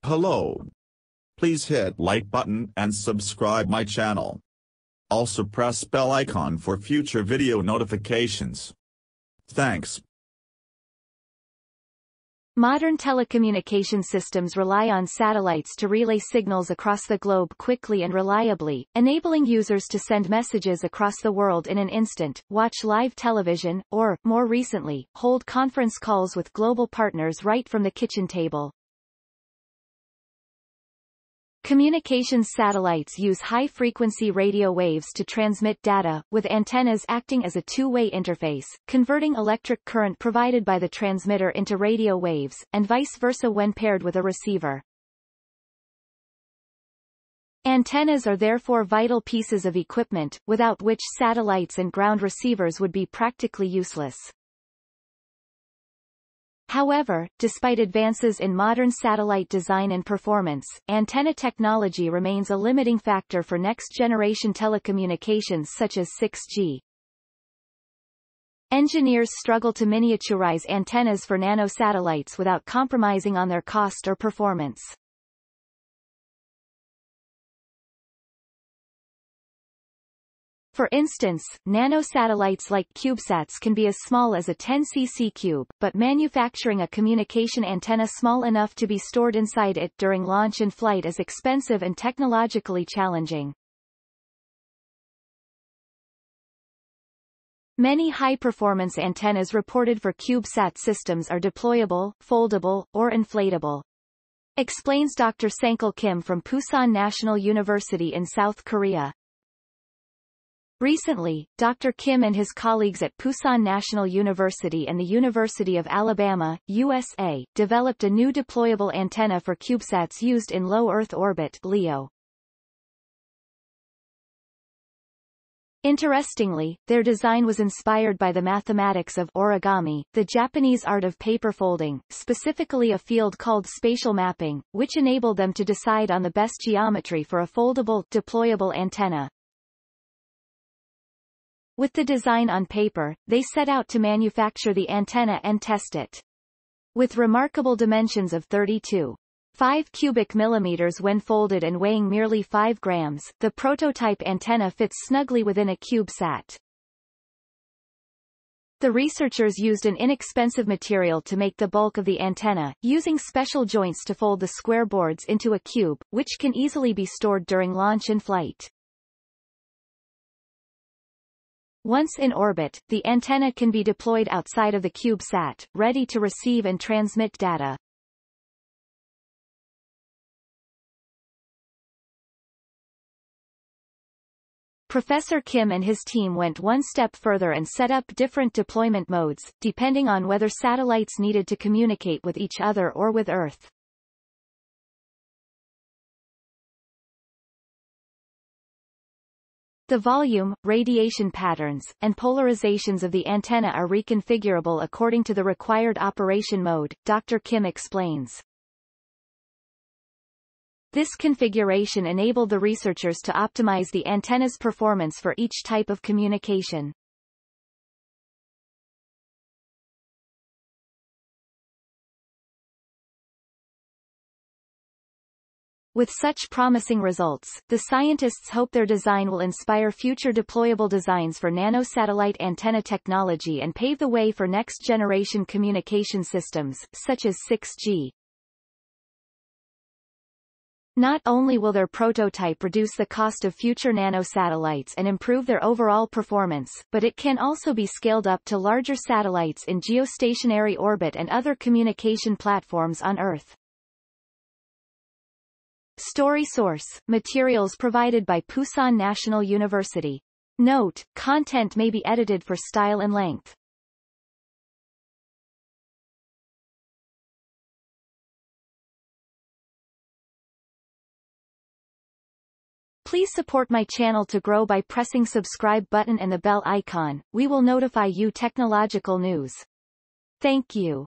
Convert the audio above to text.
Hello. Please hit like button and subscribe my channel. Also press bell icon for future video notifications. Thanks. Modern telecommunication systems rely on satellites to relay signals across the globe quickly and reliably, enabling users to send messages across the world in an instant, watch live television, or, more recently, hold conference calls with global partners right from the kitchen table. Communications satellites use high-frequency radio waves to transmit data, with antennas acting as a two-way interface, converting electric current provided by the transmitter into radio waves, and vice versa when paired with a receiver. Antennas are therefore vital pieces of equipment, without which satellites and ground receivers would be practically useless. However, despite advances in modern satellite design and performance, antenna technology remains a limiting factor for next-generation telecommunications such as 6G. Engineers struggle to miniaturize antennas for nanosatellites without compromising on their cost or performance. For instance, nanosatellites like CubeSats can be as small as a 10 cc cube, but manufacturing a communication antenna small enough to be stored inside it during launch and flight is expensive and technologically challenging. Many high-performance antennas reported for CubeSat systems are deployable, foldable, or inflatable. Explains Dr. Sankal Kim from Pusan National University in South Korea. Recently, Dr. Kim and his colleagues at Pusan National University and the University of Alabama, USA, developed a new deployable antenna for CubeSats used in low Earth orbit (LEO). Interestingly, their design was inspired by the mathematics of origami, the Japanese art of paper folding, specifically a field called spatial mapping, which enabled them to decide on the best geometry for a foldable, deployable antenna. With the design on paper, they set out to manufacture the antenna and test it. With remarkable dimensions of 32.5 cubic millimeters when folded and weighing merely 5 grams, the prototype antenna fits snugly within a CubeSat. The researchers used an inexpensive material to make the bulk of the antenna, using special joints to fold the square boards into a cube, which can easily be stored during launch and flight. Once in orbit, the antenna can be deployed outside of the CubeSat, ready to receive and transmit data. Professor Kim and his team went one step further and set up different deployment modes, depending on whether satellites needed to communicate with each other or with Earth. The volume, radiation patterns, and polarizations of the antenna are reconfigurable according to the required operation mode, Dr. Kim explains. This configuration enabled the researchers to optimize the antenna's performance for each type of communication. With such promising results, the scientists hope their design will inspire future deployable designs for nanosatellite antenna technology and pave the way for next-generation communication systems, such as 6G. Not only will their prototype reduce the cost of future nanosatellites and improve their overall performance, but it can also be scaled up to larger satellites in geostationary orbit and other communication platforms on Earth. Story source: materials provided by Pusan National University. Note: content may be edited for style and length. Please support my channel to grow by pressing subscribe button and the bell icon. We will notify you technological news. Thank you.